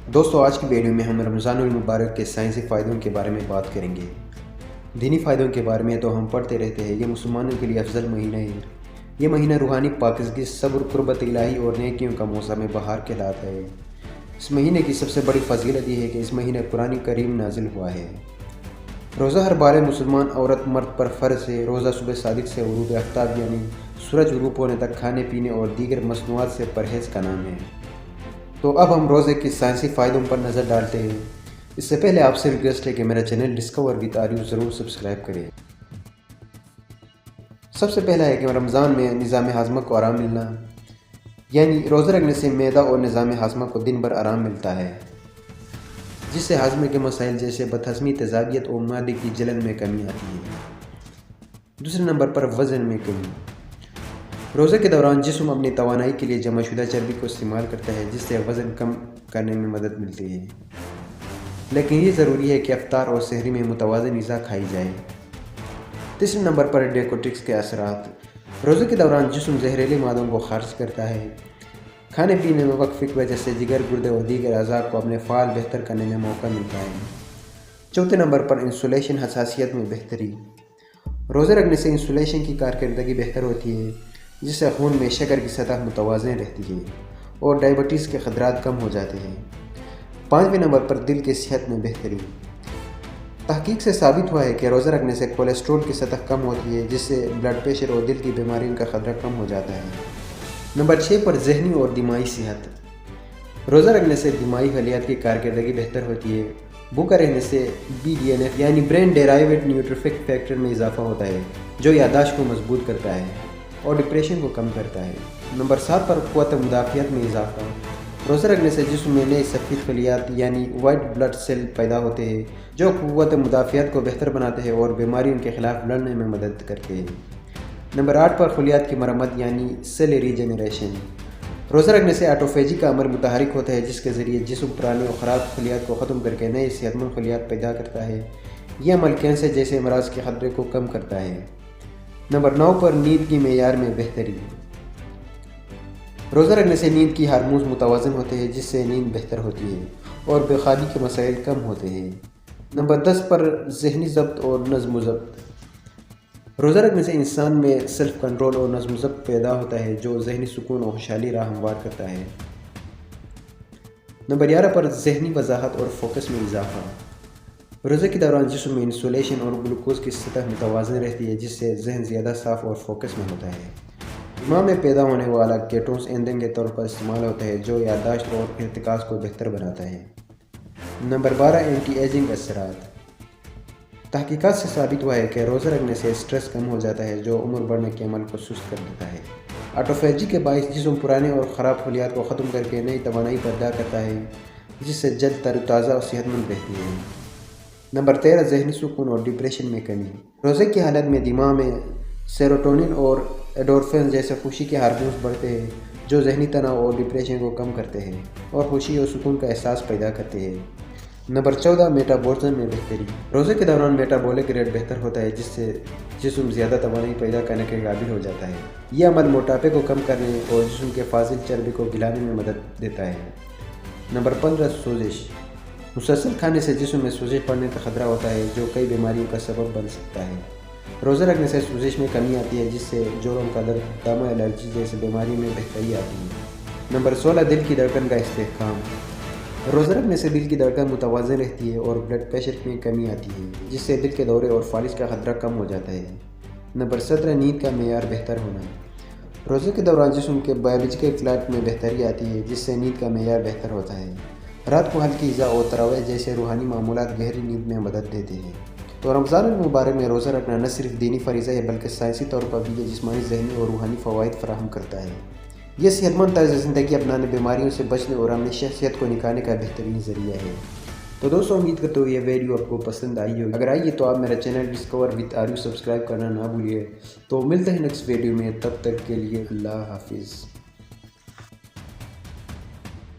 دوستو آج کی ویڈیو میں ہم رمضان المبارک کے سائنسی فائدوں کے بارے میں بات کریں گے۔ دینی فائدوں کے بارے میں تو ہم پڑھتے رہتے ہیں، یہ مسلمانوں کے لیے افضل مہینہ ہے۔ یہ مہینہ روحانی پاکیزگی، صبر، قربت الہی اور نیکیوں کا موسم بہار کہلاتا ہے۔ اس مہینے کی سب سے بڑی فضیلت یہ ہے کہ اس مہینے قرآن کریم نازل ہوا ہے۔ روزہ ہر بار مسلمان عورت مرد پر فرض ہے۔ روزہ صبح صادق سے غروب آفتاب یعنی سورج غروب ہونے تک کھانے پینے اور دیگر مصنوعات سے پرہیز کا نام ہے۔ تو اب ہم روزے کی سائنسی فائدوں پر نظر ڈالتے ہیں۔ اس سے پہلے آپ سے ریکویسٹ ہے کہ میرا چینل ڈسکور وتھ آریو ضرور سبسکرائب کریں۔ سب سے پہلا ہے کہ رمضان میں نظام ہاضمہ کو آرام ملنا، یعنی روزہ رکھنے سے معدہ اور نظام ہاضمہ کو دن بھر آرام ملتا ہے، جس سے ہاضمے کے مسائل جیسے بد ہضمی، تیزابیت اور معدے کی جلن میں کمی آتی ہے۔ دوسرے نمبر پر وزن میں کمی۔ روزے کے دوران جسم اپنی توانائی کے لیے جمع شدہ چربی کو استعمال کرتا ہے، جس سے وزن کم کرنے میں مدد ملتی ہے، لیکن یہ ضروری ہے کہ افطار اور سحری میں متوازن غذا کھائی جائے۔ تیسرے نمبر پر ڈیٹوکس کے اثرات۔ روزے کے دوران جسم زہریلے مادوں کو خارج کرتا ہے۔ کھانے پینے میں وقفے کی وجہ سے جگر، گردے اور دیگر اعضاء کو اپنے فعال بہتر کرنے میں موقع ملتا ہے۔ چوتھے نمبر پر انسولیشن حساسیت میں بہتری۔ روزے رکھنے سے انسولیشن کی کارکردگی بہتر ہوتی ہے، جس سے خون میں شکر کی سطح متوازن رہتی ہے اور ڈائبٹیز کے خطرات کم ہو جاتے ہیں۔ پانچویں نمبر پر دل کی صحت میں بہتری۔ تحقیق سے ثابت ہوا ہے کہ روزہ رکھنے سے کولیسٹرول کی سطح کم ہوتی ہے، جس سے بلڈ پریشر اور دل کی بیماریوں کا خطرہ کم ہو جاتا ہے۔ نمبر 6 پر ذہنی اور دماغی صحت۔ روزہ رکھنے سے دماغی خلیات کی کارکردگی بہتر ہوتی ہے۔ بھوکا رہنے سے BDNF یعنی برین ڈیرائیوڈ نیوٹروفک فیکٹر میں اضافہ ہوتا ہے، جو یادداشت کو مضبوط کرتا ہے اور ڈپریشن کو کم کرتا ہے۔ نمبر 7 پر قوت مدافعت میں اضافہ۔ روزہ رکھنے سے جسم میں نئے سفید خلیات یعنی وائٹ بلڈ سیل پیدا ہوتے ہیں، جو قوت مدافعت کو بہتر بناتے ہیں اور بیماریوں کے خلاف لڑنے میں مدد کرتے ہیں۔ نمبر 8 پر خلیات کی مرمت یعنی سیل ریجنریشن۔ روزہ رکھنے سے آٹوفیجی کا عمل متحرک ہوتا ہے، جس کے ذریعے جسم پرانے اور خراب خلیات کو ختم کر کے نئے صحت مند خلیات پیدا کرتا ہے۔ یہ عمل کینسر جیسے امراض کے خطرے کو کم کرتا ہے۔ نمبر 9 پر نیند کی معیار میں بہتری۔ روزہ رکھنے سے نیند کی ہارمونز متوازن ہوتے ہیں، جس سے نیند بہتر ہوتی ہے اور بے خوابی کے مسائل کم ہوتے ہیں۔ نمبر 10 پر ذہنی ضبط اور نظم و ضبط۔ روزہ رکھنے سے انسان میں سیلف کنٹرول اور نظم و ضبط پیدا ہوتا ہے، جو ذہنی سکون اور خوشحالی راہ ہموار کرتا ہے۔ نمبر 11 پر ذہنی وضاحت اور فوکس میں اضافہ۔ روزے کے دوران جسم میں انسولیشن اور گلوکوز کی سطح متوازن رہتی ہے، جس سے ذہن زیادہ صاف اور فوکس میں ہوتا ہے۔ دماغ میں پیدا ہونے والا کیٹونز ایندھن کے طور پر استعمال ہوتا ہے، جو یادداشت اور ارتکاز کو بہتر بناتا ہے۔ نمبر 12 اینٹی ایجنگ اثرات۔ تحقیقات سے ثابت ہوا ہے کہ روزہ رکھنے سے سٹریس کم ہو جاتا ہے، جو عمر بڑھنے کے عمل کو سست کر دیتا ہے۔ آٹوفیجی کے باعث جسم پرانے اور خراب خلیات کو ختم کر کے نئی توانائی پیدا کرتا ہے، جس سے جلد تر و تازہ اور صحت مند رہتی ہے۔ نمبر 13 ذہنی سکون اور ڈپریشن میں کمی۔ روزے کی حالت میں دماغ میں سیروٹونن اور ایڈورفن جیسے خوشی کے ہارمونز بڑھتے ہیں، جو ذہنی تناؤ اور ڈپریشن کو کم کرتے ہیں اور خوشی اور سکون کا احساس پیدا کرتے ہیں۔ نمبر 14 میٹابولزم میں بہتری۔ روزے کے دوران میٹابولک ریٹ بہتر ہوتا ہے، جس سے جسم زیادہ توانائی پیدا کرنے کے قابل ہو جاتا ہے۔ یہ عمل موٹاپے کو کم کرنے اور جسم کے فاضل چربی کو گلانے میں مدد دیتا ہے۔ نمبر 15 سوزش۔ مسلسل کھانے سے جسم میں سوزش پڑنے کا خطرہ ہوتا ہے، جو کئی بیماریوں کا سبب بن سکتا ہے۔ روزہ رکھنے سے سوزش میں کمی آتی ہے، جس سے جوڑوں کا درد، دمہ، الرجی جیسے بیماری میں بہتری آتی ہے۔ نمبر 16 دل کی دھڑکن کا استحکام۔ روزہ رکھنے سے دل کی دھڑکن متوازن رہتی ہے اور بلڈ پریشر میں کمی آتی ہے، جس سے دل کے دورے اور فالج کا خطرہ کم ہو جاتا ہے۔ نمبر 17 نیند کا معیار بہتر ہونا۔ روزے کے دوران جسم کے بایولوجیکل کلاک میں بہتری آتی ہے، جس سے نیند کا معیار بہتر ہوتا ہے۔ رات کو ہلکی غذا اور تراویح جیسے روحانی معمولات گہری نیند میں مدد دیتے ہیں۔ تو رمضان المبارک میں روزہ رکھنا نہ صرف دینی فریضہ ہے، بلکہ سائنسی طور پر بھی یہ جسمانی، ذہنی اور روحانی فوائد فراہم کرتا ہے۔ یہ صحت مند طرز زندگی اپنانے، بیماریوں سے بچنے اور اپنی شخصیت کو نکھارنے کا بہترین ذریعہ ہے۔ تو دوستوں امید کرتا ہوں یہ ویڈیو آپ کو پسند آئی ہوگی۔ اگر آئی ہے تو آپ میرا چینل ڈسکور وتھ آریو سبسکرائب کرنا نہ بھولیے۔ تو ملتے ہیں نیکسٹ ویڈیو میں، تب تک کے لیے اللہ حافظ۔